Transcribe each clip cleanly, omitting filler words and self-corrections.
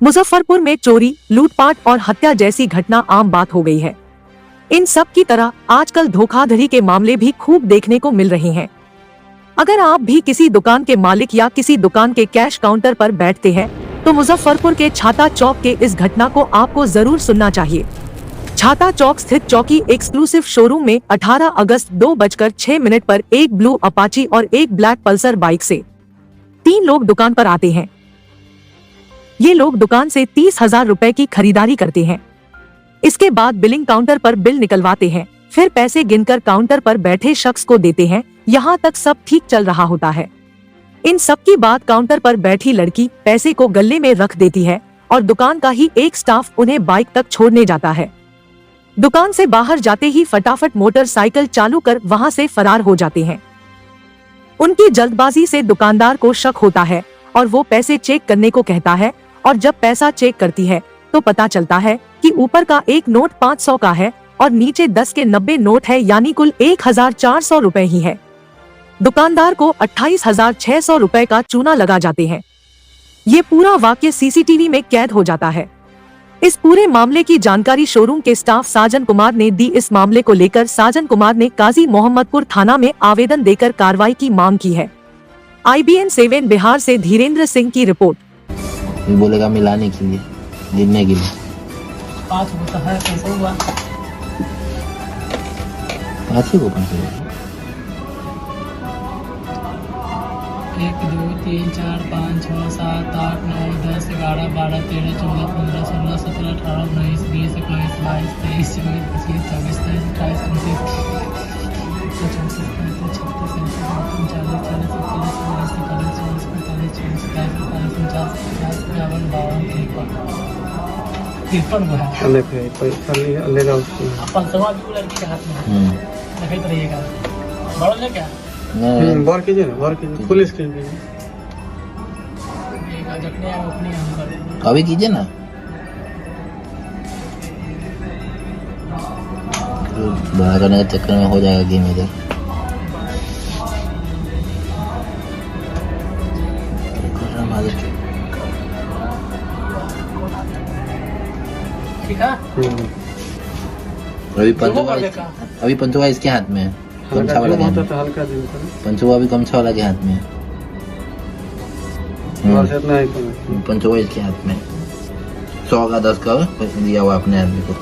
मुजफ्फरपुर में चोरी, लूटपाट और हत्या जैसी घटना आम बात हो गई है। इन सब की तरह आजकल धोखाधड़ी के मामले भी खूब देखने को मिल रहे हैं। अगर आप भी किसी दुकान के मालिक या किसी दुकान के कैश काउंटर पर बैठते हैं तो मुजफ्फरपुर के छाता चौक के इस घटना को आपको जरूर सुनना चाहिए। छाता चौक स्थित चौकी एक्सक्लूसिव शोरूम में 18 अगस्त 2:06 पर एक ब्लू अपाची और एक ब्लैक पल्सर बाइक से 3 लोग दुकान पर आते हैं। ये लोग दुकान से 30,000 रुपए की खरीदारी करते हैं। इसके बाद बिलिंग काउंटर पर बिल निकलवाते हैं, फिर पैसे गिनकर काउंटर पर बैठे शख्स को देते हैं। यहाँ तक सब ठीक चल रहा होता है। इन सब की बात काउंटर पर बैठी लड़की पैसे को गले में रख देती है और दुकान का ही एक स्टाफ उन्हें बाइक तक छोड़ने जाता है। दुकान से बाहर जाते ही फटाफट मोटरसाइकिल चालू कर वहां से फरार हो जाते हैं। उनकी जल्दबाजी से दुकानदार को शक होता है और वो पैसे चेक करने को कहता है, और जब पैसा चेक करती है तो पता चलता है कि ऊपर का एक नोट 500 का है और नीचे 10 के 90 नोट है, यानी कुल 1,400 रुपए ही है। दुकानदार को 28,600 रुपए का चूना लगा जाते हैं। ये पूरा वाक्य सीसीटीवी में कैद हो जाता है। इस पूरे मामले की जानकारी शोरूम के स्टाफ साजन कुमार ने दी। इस मामले को लेकर साजन कुमार ने काजी मोहम्मदपुर थाना में आवेदन देकर कार्रवाई की मांग की है। IBN 7 बिहार से धीरेन्द्र सिंह की रिपोर्ट। बोलेगा मिलाने के लिए, गिनने के लिए 5 होता है, कैसे हुआ? 5 ही ओपन करेगा। 1 2 3 4 5 6 7 8 9 10 11 12 13 14 15 16 17 18 19 20 21 22 23 24 25 26 27 28 29 30 पैसा लेगा उसको। पंचवा भी लड़की के हाथ में देखते रहिएगा। बड़ा ले क्या बार कीजिए ना, बार कीजिए, फुल स्क्रीन कीजिए। जखने आप अपनी हम कर अभी कीजिए ना, बड़ा करने के चक्कर में हो जाएगा गेम इधर। ठीक है। अभी पंचुआ इसके हाथ में है, गमछा वाला के हाथ में। पंचुआ अभी गमछा वाला के हाथ में है। पंचुआ इसके हाथ में 100 का 10 का दिया हुआ अपने आदमी को।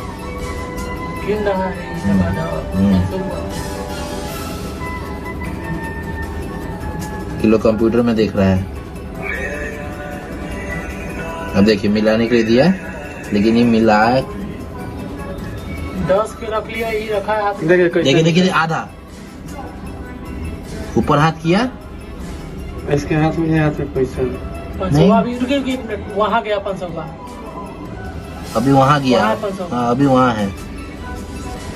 किलो कंप्यूटर में देख रहा है। अब देखिए मिलाने के लिए दिया, लेकिन ये मिला 10 के रख लिया, ये रखा है हाथ। देखिए आधा ऊपर हाथ किया, इसके हाथ में, हाथ में पैसा नहीं। वहाँ गया 500 का, अभी वहाँ गया। हाँ अभी वहाँ है।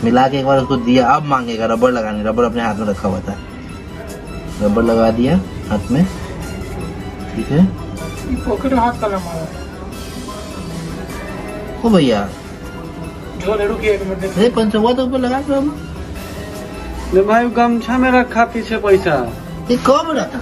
मिला के एक बार उसको दिया, अब मांगेगा रबड़ लगाने। रबड़ अपने हाथ में रखा हुआ था, रबड़ लगा दिया हाथ में। ठीक है, पॉकेट हाथ का ना मारा ओ भैया जो ले रुकी 1 मिनट। अरे पंचवा तो ऊपर लगा के भाई गमछा में रखा पीछे पैसा। ये कब रखा?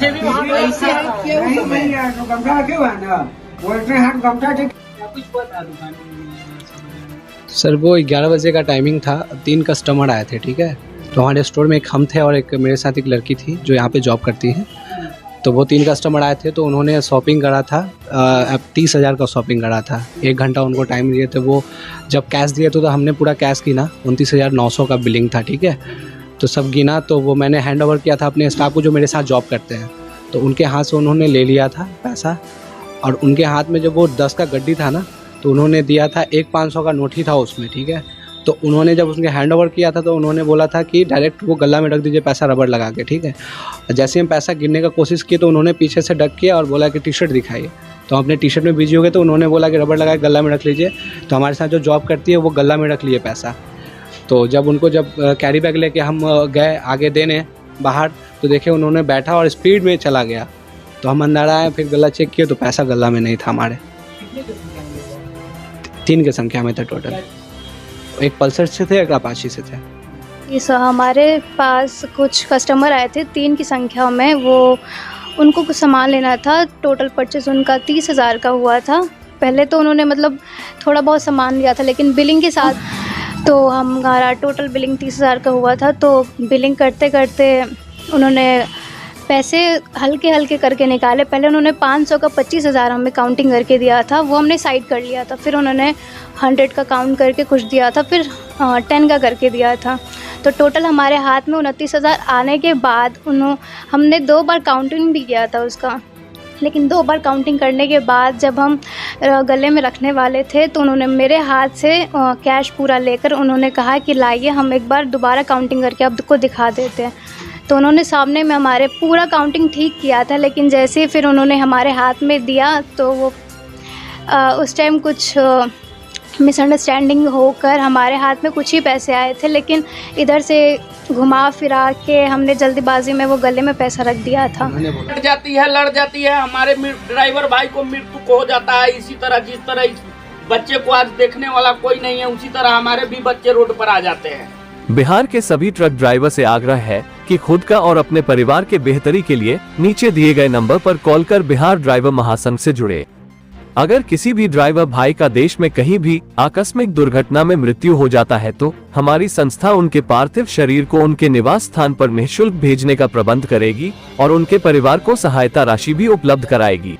सर वो 11 बजे का टाइमिंग था। 3 कस्टमर आए थे, ठीक है। तो हमारे स्टोर में एक हम थे और एक मेरे साथ एक लड़की थी जो यहाँ पे जॉब करती है। तो वो 3 कस्टमर आए थे, तो उन्होंने शॉपिंग करा था। 30,000 का शॉपिंग करा था। 1 घंटा उनको टाइम दिए थे। वो जब कैश दिए तो हमने पूरा कैश गिना, 29,900 का बिलिंग था, ठीक है। तो सब गिना, तो वो मैंने हैंड ओवर किया था अपने स्टाफ को जो मेरे साथ जॉब करते हैं। तो उनके हाथ से उन्होंने ले लिया था पैसा, और उनके हाथ में जब वो 10 का गड्डी था ना, तो उन्होंने दिया था एक 500 का नोट ही था उसमें, ठीक है। तो उन्होंने जब उसके हैंड ओवर किया था तो उन्होंने बोला था कि डायरेक्ट वो गला में रख दीजिए पैसा रबड़ लगा के, ठीक है। जैसे हम पैसा गिनने का कोशिश किए तो उन्होंने पीछे से डक किया और बोला कि टी-शर्ट दिखाइए। तो हम अपने टी-शर्ट में बिजी हो गए, तो उन्होंने बोला कि रबड़ लगा के गला में रख लीजिए। तो हमारे साथ जो जॉब करती है वो गला में रख लिए पैसा। तो जब उनको कैरी बैग लेके हम गए आगे देने बाहर, तो देखे उन्होंने बैठा और स्पीड में चला गया। तो हम अंदर आए, फिर गला चेक किए तो पैसा गला में नहीं था हमारे। 3 की संख्या में थे टोटल। एक पल्सर से थे, एक अपाची से थे। इस हमारे पास कुछ कस्टमर आए थे 3 की संख्या में। वो उनको कुछ सामान लेना था। टोटल परचेस उनका 30,000 का हुआ था। पहले तो उन्होंने मतलब थोड़ा बहुत सामान लिया था, लेकिन बिलिंग के साथ तो हमारा टोटल बिलिंग 30,000 का हुआ था। तो बिलिंग करते करते उन्होंने पैसे हल्के हल्के करके निकाले। पहले उन्होंने 500 का 25,000 हमें काउंटिंग करके दिया था, वो हमने साइड कर लिया था। फिर उन्होंने 100 का काउंट करके कुछ दिया था, फिर 10 का करके दिया था। तो टोटल हमारे हाथ में 29,000 आने के बाद हमने 2 बार काउंटिंग भी किया था उसका। लेकिन 2 बार काउंटिंग करने के बाद जब हम गले में रखने वाले थे तो उन्होंने मेरे हाथ से कैश पूरा लेकर उन्होंने कहा कि लाइए हम एक बार दोबारा काउंटिंग करके आपको दिखा देते हैं। तो उन्होंने सामने में हमारे पूरा काउंटिंग ठीक किया था, लेकिन जैसे ही फिर उन्होंने हमारे हाथ में दिया तो वो उस टाइम कुछ मिसअंडरस्टैंडिंग होकर हमारे हाथ में कुछ ही पैसे आए थे, लेकिन इधर से घुमा फिरा के हमने जल्दीबाजी में वो गले में पैसा रख दिया था। लड़ जाती है हमारे ड्राइवर भाई को मृत्यु हो जाता है। इसी तरह जिस तरह इस बच्चे को आज देखने वाला कोई नहीं है, उसी तरह हमारे भी बच्चे रोड पर आ जाते हैं। बिहार के सभी ट्रक ड्राइवर से आग्रह है कि खुद का और अपने परिवार के बेहतरी के लिए नीचे दिए गए नंबर पर कॉल कर बिहार ड्राइवर महासंघ से जुड़े। अगर किसी भी ड्राइवर भाई का देश में कहीं भी आकस्मिक दुर्घटना में मृत्यु हो जाता है तो हमारी संस्था उनके पार्थिव शरीर को उनके निवास स्थान पर निःशुल्क भेजने का प्रबंध करेगी और उनके परिवार को सहायता राशि भी उपलब्ध कराएगी।